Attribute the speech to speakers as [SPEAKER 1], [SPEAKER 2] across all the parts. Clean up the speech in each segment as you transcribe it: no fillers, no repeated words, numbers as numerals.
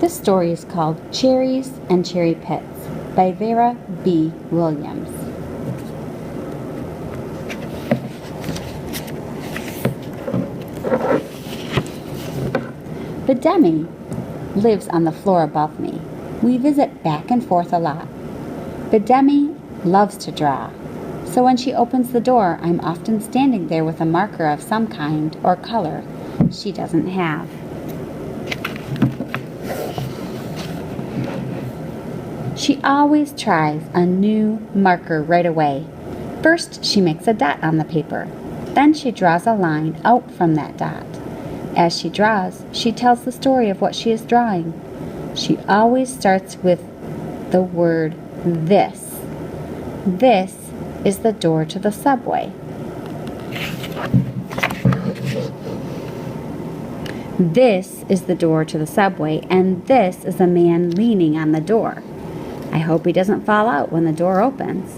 [SPEAKER 1] This story is called Cherries and Cherry Pits by Vera B. Williams. The Demi lives on the floor above me. We visit back and forth a lot. The Demi loves to draw, so when she opens the door, I'm often standing there with a marker of some kind or color she doesn't have. She always tries a new marker right away. First, she makes a dot on the paper. Then she draws a line out from that dot. As she draws, she tells the story of what she is drawing. She always starts with the word this. This is the door to the subway. This is the door to the subway, and this is a man leaning on the door. I hope he doesn't fall out when the door opens.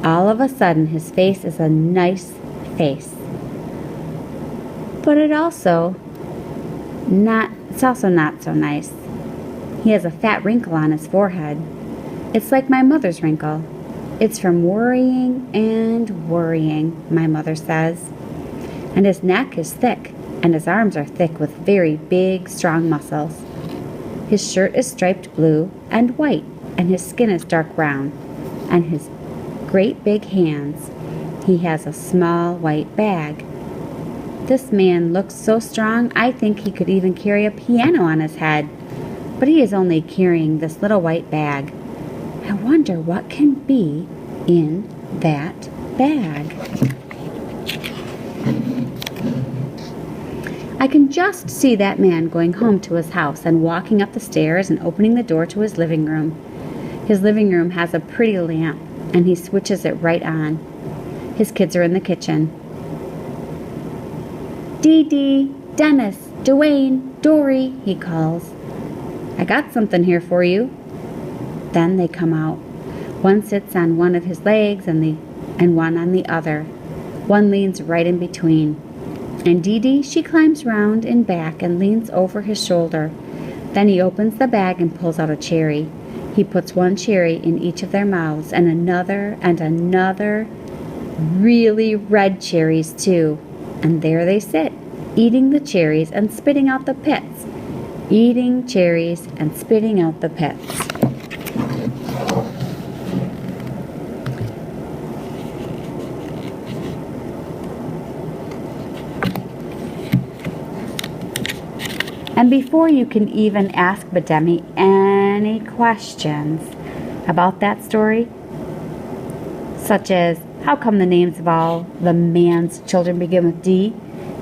[SPEAKER 1] All of a sudden, his face is a nice face. But it's also not so nice. He has a fat wrinkle on his forehead. It's like my mother's wrinkle. It's from worrying and worrying, my mother says. And his neck is thick, and his arms are thick with very big, strong muscles. His shirt is striped blue and white, and his skin is dark brown. And his great big hands, he has a small white bag. This man looks so strong, I think he could even carry a piano on his head. But he is only carrying this little white bag. I wonder what can be in that bag. I can just see that man going home to his house and walking up the stairs and opening the door to his living room. His living room has a pretty lamp, and he switches it right on. His kids are in the kitchen. Dee Dee, Dennis, Dwayne, Dory, he calls. I got something here for you. Then they come out. One sits on one of his legs and one on the other. One leans right in between. And Dee Dee, she climbs round and back and leans over his shoulder. Then he opens the bag and pulls out a cherry. He puts one cherry in each of their mouths and another, really red cherries too. And there they sit, eating the cherries and spitting out the pits. Eating cherries and spitting out the pits. And before you can even ask Bademi any questions about that story, such as how come the names of all the man's children begin with D,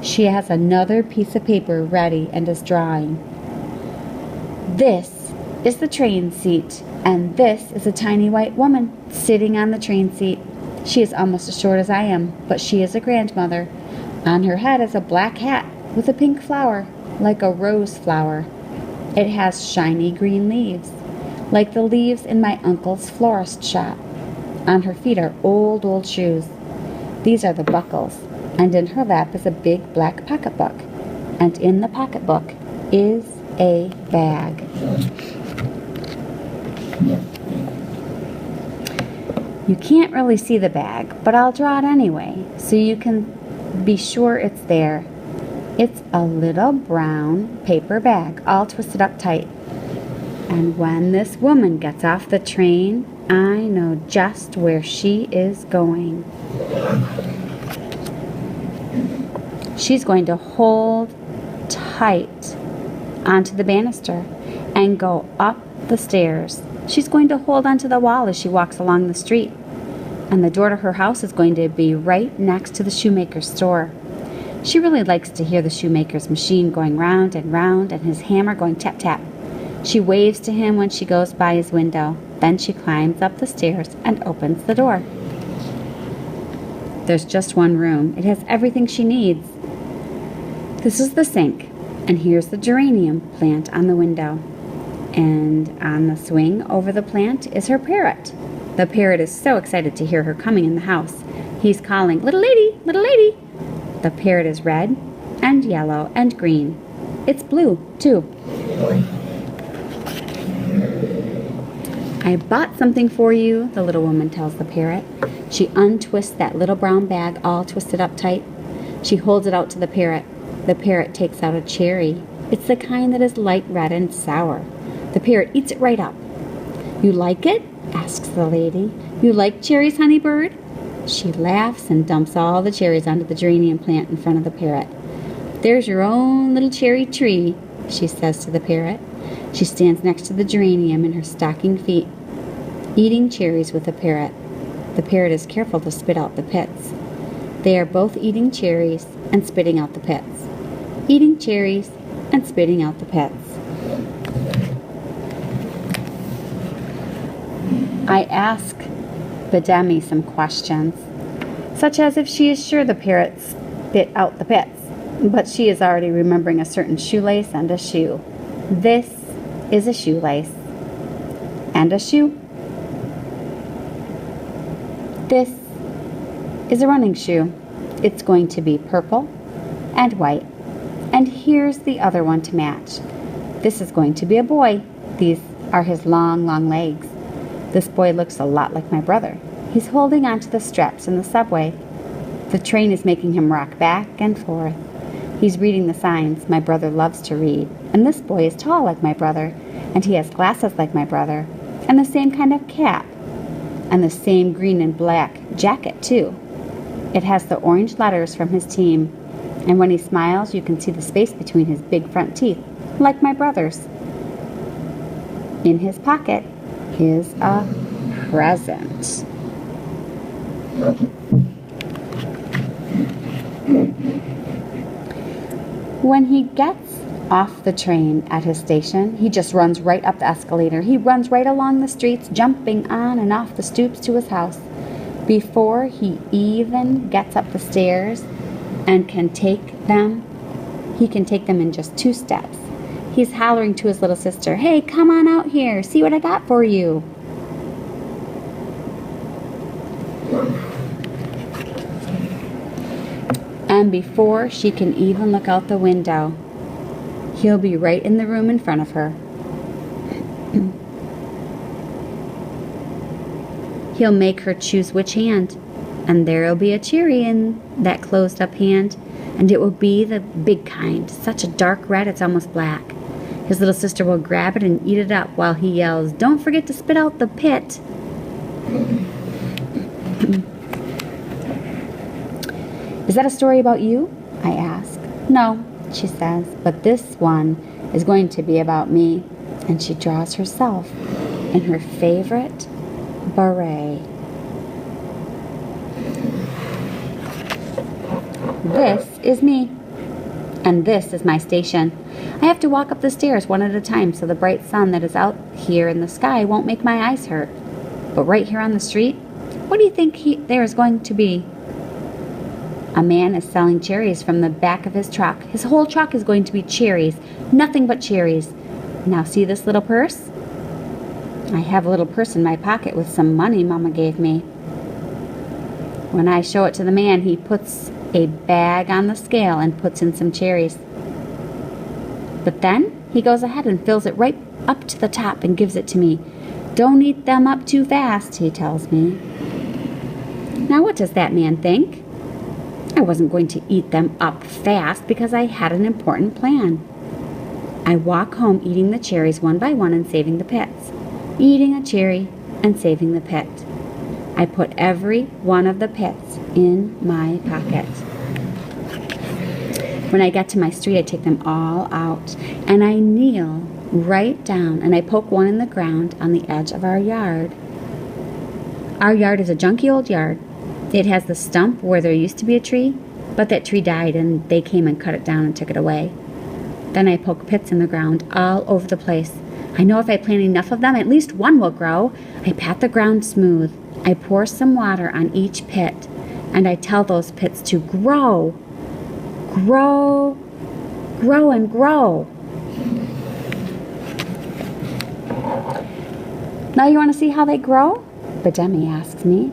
[SPEAKER 1] she has another piece of paper ready and is drawing. This is the train seat, and this is a tiny white woman sitting on the train seat. She is almost as short as I am, but she is a grandmother. On her head is a black hat with a pink flower, like a rose flower. It has shiny green leaves, like the leaves in my uncle's florist shop. On her feet are old shoes. These are the buckles, and in her lap is a big black pocketbook, and in the pocketbook is a bag. You can't really see the bag, but I'll draw it anyway, so you can be sure it's there. It's a little brown paper bag, all twisted up tight. And when this woman gets off the train, I know just where she is going. She's going to hold tight onto the banister and go up the stairs. She's going to hold onto the wall as she walks along the street. And the door to her house is going to be right next to the shoemaker's store. She really likes to hear the shoemaker's machine going round and round and his hammer going tap-tap. She waves to him when she goes by his window. Then she climbs up the stairs and opens the door. There's just one room. It has everything she needs. This is the sink, and here's the geranium plant on the window. And on the swing over the plant is her parrot. The parrot is so excited to hear her coming in the house. He's calling, "Little lady, little lady." The parrot is red and yellow and green. It's blue, too. I bought something for you, the little woman tells the parrot. She untwists that little brown bag all twisted up tight. She holds it out to the parrot. The parrot takes out a cherry. It's the kind that is light red and sour. The parrot eats it right up. You like it? Asks the lady. You like cherries, honey bird? She laughs and dumps all the cherries onto the geranium plant in front of the parrot. There's your own little cherry tree, she says to the parrot. She stands next to the geranium in her stocking feet, eating cherries with the parrot. The parrot is careful to spit out the pits. They are both eating cherries and spitting out the pits. Eating cherries and spitting out the pits. I ask Bidemi some questions, such as if she is sure the parrot spit out the pits, but she is already remembering a certain shoelace and a shoe. This is a shoelace and a shoe. This is a running shoe. It's going to be purple and white. And here's the other one to match. This is going to be a boy. These are his long, long legs. This boy looks a lot like my brother. He's holding onto the straps in the subway. The train is making him rock back and forth. He's reading the signs. My brother loves to read. And this boy is tall like my brother. And he has glasses like my brother. And the same kind of cap. And the same green and black jacket, too. It has the orange letters from his team. And when he smiles, you can see the space between his big front teeth, like my brother's. In his pocket is a present. When he gets off the train at his station, he just runs right up the escalator. He runs right along the streets, jumping on and off the stoops to his house. Before he even gets up the stairs and he can take them in just 2 steps. He's hollering to his little sister, "Hey, come on out here, see what I got for you." And before she can even look out the window, he'll be right in the room in front of her. He'll make her choose which hand, and there'll be a cherry in that closed-up hand, and it will be the big kind, such a dark red it's almost black. His little sister will grab it and eat it up while he yells, "Don't forget to spit out the pit." Is that a story about you? I ask. No, she says, but this one is going to be about me. And she draws herself in her favorite beret. This is me. And this is my station. I have to walk up the stairs one at a time so the bright sun that is out here in the sky won't make my eyes hurt. But right here on the street, what do you think there is going to be? A man is selling cherries from the back of his truck. His whole truck is going to be cherries. Nothing but cherries. Now see this little purse? I have a little purse in my pocket with some money Mama gave me. When I show it to the man, he puts a bag on the scale and puts in some cherries. But then he goes ahead and fills it right up to the top and gives it to me. "Don't eat them up too fast," he tells me. Now what does that man think? I wasn't going to eat them up fast because I had an important plan. I walk home eating the cherries one by one and saving the pits. Eating a cherry and saving the pit. I put every one of the pits in my pocket. When I get to my street, I take them all out and I kneel right down and I poke one in the ground on the edge of our yard. Our yard is a junky old yard. It has the stump where there used to be a tree, but that tree died and they came and cut it down and took it away. Then I poke pits in the ground all over the place. I know if I plant enough of them, at least one will grow. I pat the ground smooth. I pour some water on each pit, and I tell those pits to grow. Grow, grow, and grow. Now you want to see how they grow? Bidemi asks me.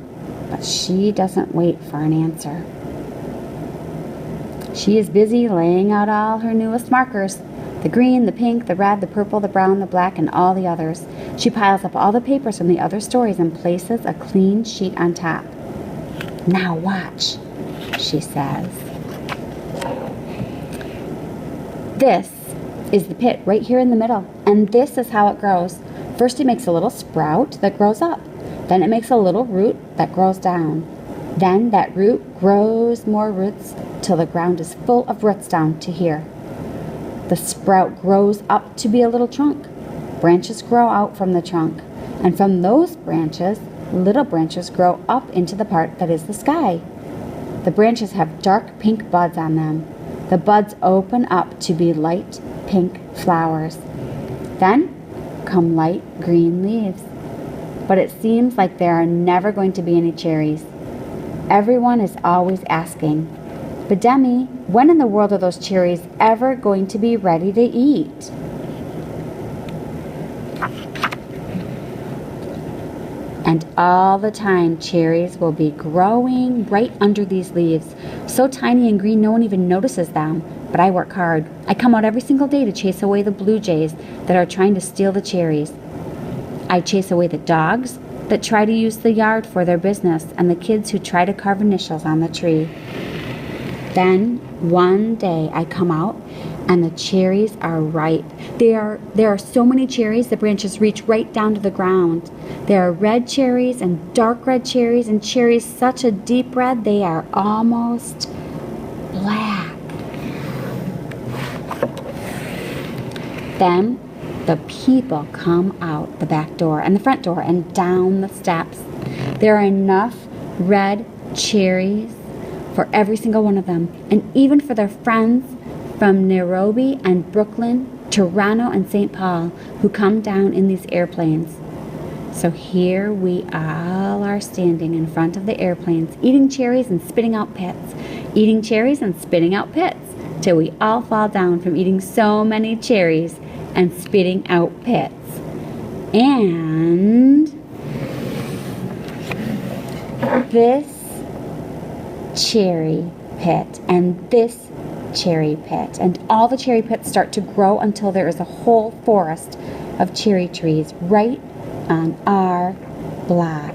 [SPEAKER 1] But she doesn't wait for an answer. She is busy laying out all her newest markers. The green, the pink, the red, the purple, the brown, the black, and all the others. She piles up all the papers from the other stories and places a clean sheet on top. Now watch, she says. This is the pit right here in the middle, and this is how it grows. First it makes a little sprout that grows up. Then it makes a little root that grows down. Then that root grows more roots till the ground is full of roots down to here. The sprout grows up to be a little trunk. Branches grow out from the trunk, and from those branches, little branches grow up into the part that is the sky. The branches have dark pink buds on them. The buds open up to be light pink flowers. Then come light green leaves. But it seems like there are never going to be any cherries. Everyone is always asking, "But Demi, when in the world are those cherries ever going to be ready to eat?" And all the time, cherries will be growing right under these leaves, so tiny and green no one even notices them. But I work hard. I come out every single day to chase away the blue jays that are trying to steal the cherries. I chase away the dogs that try to use the yard for their business and the kids who try to carve initials on the tree. Then one day I come out and the cherries are ripe. There are so many cherries the branches reach right down to the ground. There are red cherries and dark red cherries and cherries such a deep red they are almost black. Then the people come out the back door and the front door and down the steps. There are enough red cherries for every single one of them, and even for their friends from Nairobi and Brooklyn, Toronto and St. Paul, who come down in these airplanes. So here we all are standing in front of the airplanes, eating cherries and spitting out pits, eating cherries and spitting out pits, till we all fall down from eating so many cherries and spitting out pits. And this cherry pit and this cherry pit, and all the cherry pits start to grow until there is a whole forest of cherry trees right on our block.